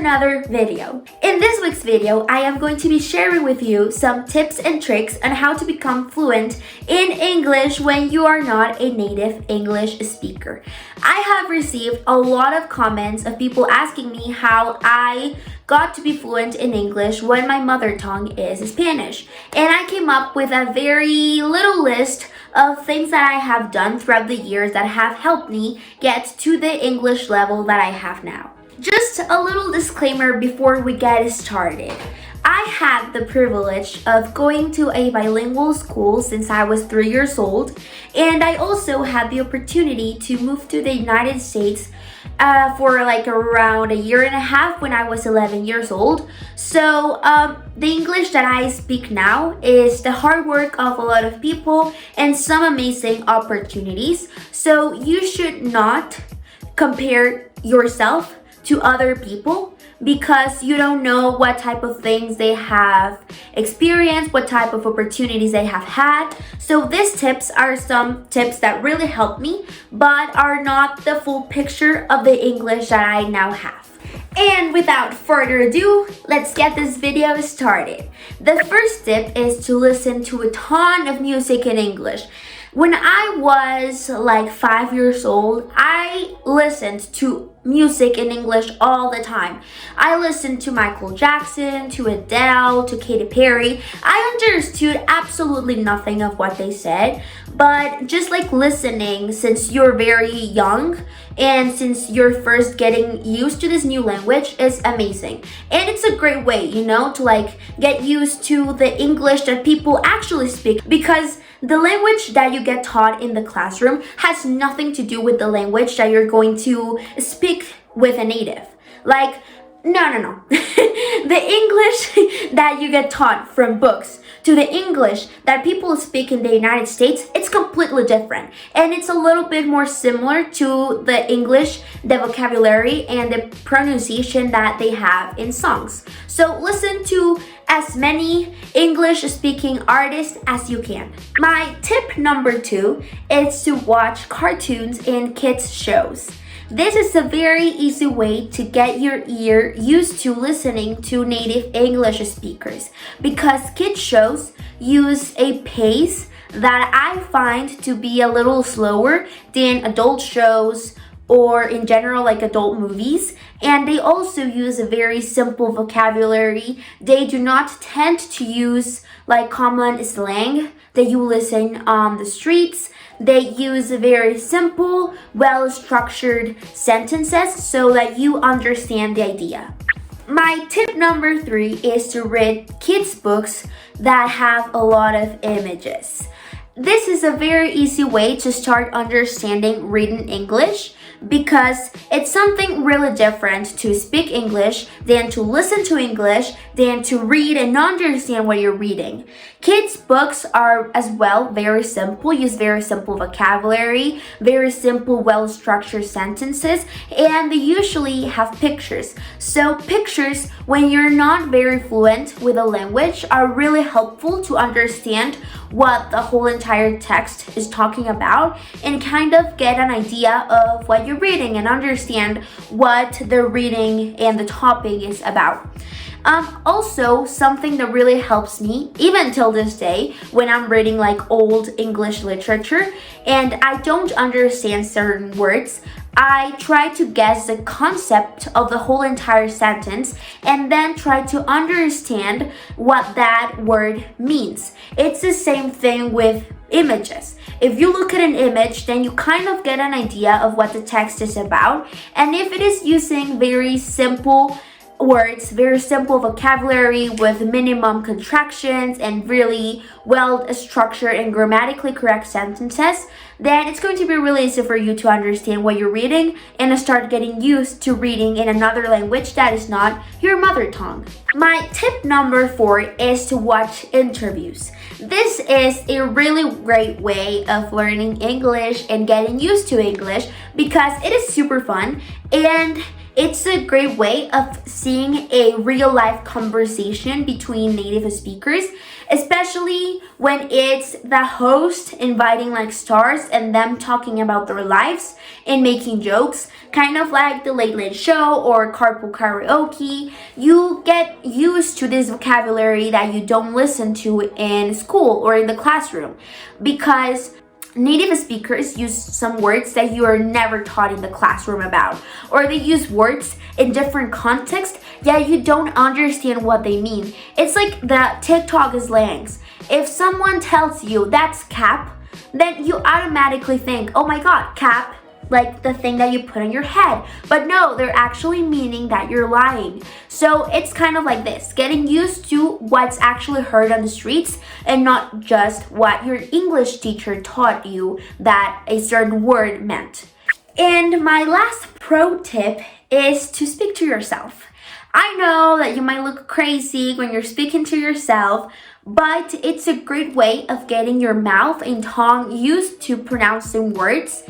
another video. In this week's video, I am going to be sharing with you some tips and tricks on how to become fluent in English when you are not a native English speaker. I have received a lot of comments of people asking me how I got to be fluent in English when my mother tongue is Spanish. And I came up with a very little list of things that I have done throughout the years that have helped me get to the English level that I have now. Just a little disclaimer before we get started. I had the privilege of going to a bilingual school since I was 3 years old, and I also had the opportunity to move to the United States for like around a year and a half when I was 11 years old. So the English that I speak now is the hard work of a lot of people and some amazing opportunities. So you should not compare yourself to other people because you don't know what type of things they have experienced, what type of opportunities they have had. So these tips are some tips that really helped me, but are not the full picture of the English that I now have. And without further ado, let's get this video started. The first tip is to listen to a ton of music in English. When I was like 5 years old, I listened to music in English all the time. I listened to Michael Jackson, to Adele, to Katy Perry. I understood absolutely nothing of what they said, but just like listening since you're very young and since you're first getting used to this new language is amazing. And it's a great way, to like get used to the English that people actually speak, because the language that you get taught in the classroom has nothing to do with the language that you're going to speak with a native. Like, no. The English that you get taught from books to the English that people speak in the United States, it's completely different. And it's a little bit more similar to the English, the vocabulary, and the pronunciation that they have in songs. So listen to as many English-speaking artists as you can. My tip number 2 is to watch cartoons and kids shows. This is a very easy way to get your ear used to listening to native English speakers, because kids shows use a pace that I find to be a little slower than adult shows or in general like adult movies, and they also use a very simple vocabulary. They do not tend to use like common slang that you listen on the streets. They use very simple, well-structured sentences so that you understand the idea. My tip number 3 is to read kids' books that have a lot of images. This is a very easy way to start understanding written English, because it's something really different to speak English than to listen to English, than to read and understand what you're reading. Kids' books are as well very simple, use very simple vocabulary, very simple, well-structured sentences, and they usually have pictures. So pictures, when you're not very fluent with a language, are really helpful to understand what the whole entire text is talking about and kind of get an idea of what you're reading and understand what the reading and the topic is about. Also, something that really helps me, even till this day, when I'm reading like old English literature and I don't understand certain words, I try to guess the concept of the whole entire sentence and then try to understand what that word means. It's the same thing with images. If you look at an image, then you kind of get an idea of what the text is about. And if it is using very simple words, very simple vocabulary with minimum contractions and really well structured and grammatically correct sentences, then it's going to be really easy for you to understand what you're reading and start getting used to reading in another language that is not your mother tongue. My tip number 4 is to watch interviews. This is a really great way of learning English and getting used to English because it is super fun and it's a great way of seeing a real-life conversation between native speakers, especially when it's the host inviting like stars and them talking about their lives and making jokes. kind of like the Late Late Show or carpool karaoke. You get used to this vocabulary that you don't listen to in school or in the classroom, because native speakers use some words that you are never taught in the classroom about, or they use words in different contexts, yet you don't understand what they mean. It's like the TikTok slangs. If someone tells you that's cap, then you automatically think, oh my god, cap, like the thing that you put on your head. But no, they're actually meaning that you're lying. So it's kind of like this, getting used to what's actually heard on the streets and not just what your English teacher taught you that a certain word meant. And my last pro tip is to speak to yourself. I know that you might look crazy when you're speaking to yourself, but it's a great way of getting your mouth and tongue used to pronouncing words.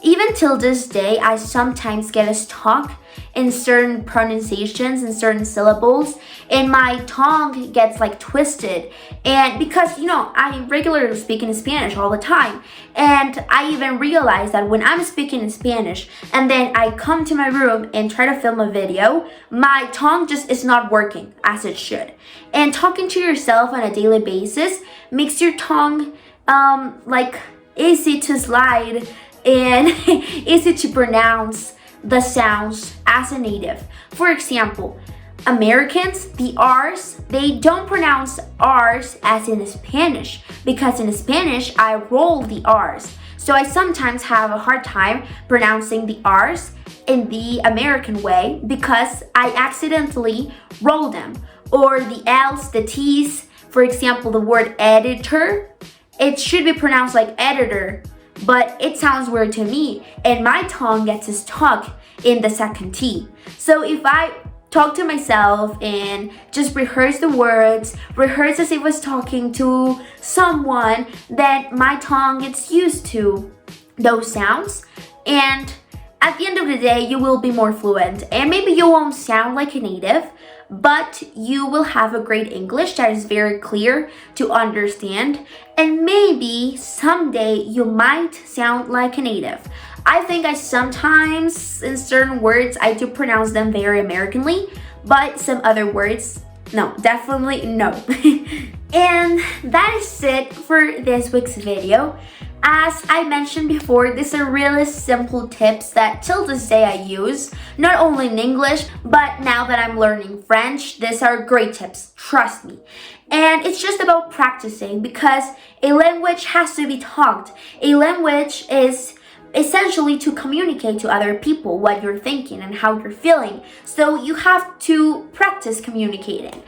Even till this day, I sometimes get stuck in certain pronunciations and certain syllables, and my tongue gets like twisted. And because, I regularly speak in Spanish all the time, and I even realize that when I'm speaking in Spanish and then I come to my room and try to film a video, my tongue just is not working as it should. And talking to yourself on a daily basis makes your tongue like easy to slide and easy to pronounce the sounds as a native. For example, Americans, the R's, they don't pronounce R's as in Spanish, because in Spanish, I roll the R's. So I sometimes have a hard time pronouncing the R's in the American way because I accidentally roll them. Or the L's, the T's, for example, the word editor, it should be pronounced like editor, but it sounds weird to me, and my tongue gets stuck in the second T. So if I talk to myself and just rehearse the words, rehearse as if I was talking to someone, then my tongue gets used to those sounds, and at the end of the day, you will be more fluent, and maybe you won't sound like a native, but you will have a great English that is very clear to understand, and maybe someday you might sound like a native. I think I sometimes, in certain words, I do pronounce them very Americanly, but some other words, no, definitely no. And that is it for this week's video. As I mentioned before, these are really simple tips that till this day I use, not only in English, but now that I'm learning French, these are great tips, trust me. And it's just about practicing, because a language has to be talked. A language is essentially to communicate to other people what you're thinking and how you're feeling. So you have to practice communicating.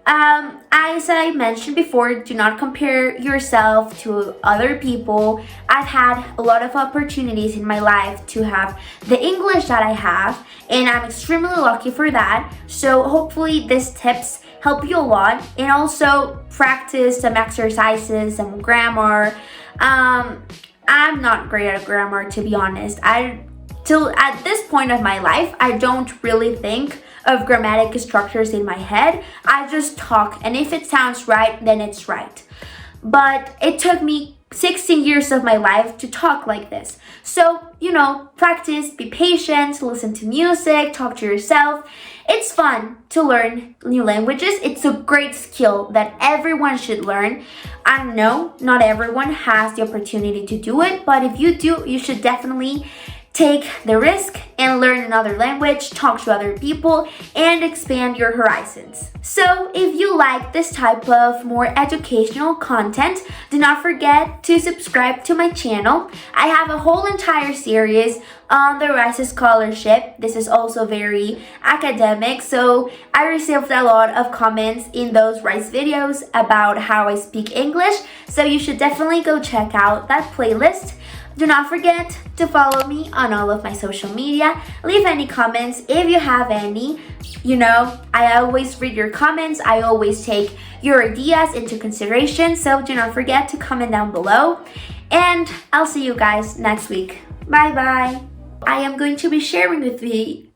As I mentioned before, do not compare yourself to other people. I've had a lot of opportunities in my life to have the English that I have, and I'm extremely lucky for that. So hopefully these tips help you a lot, and also practice some exercises, some grammar. I'm not great at grammar, to be honest. Till at this point of my life, I don't really think of grammatic structures in my head. I just talk, and if it sounds right, then it's right. But it took me 16 years of my life to talk like this. So, practice, be patient, listen to music, talk to yourself. It's fun to learn new languages. It's a great skill that everyone should learn. I know not everyone has the opportunity to do it, but if you do, you should definitely take the risk and learn another language, talk to other people, and expand your horizons. So if you like this type of more educational content, do not forget to subscribe to my channel. I have a whole entire series on the RISE scholarship. This is also very academic, so I received a lot of comments in those RISE videos about how I speak English, so you should definitely go check out that playlist. Do not forget to follow me on all of my social media. Leave any comments if you have any. I always read your comments. I always take your ideas into consideration. So do not forget to comment down below. And I'll see you guys next week. Bye bye. I am going to be sharing with you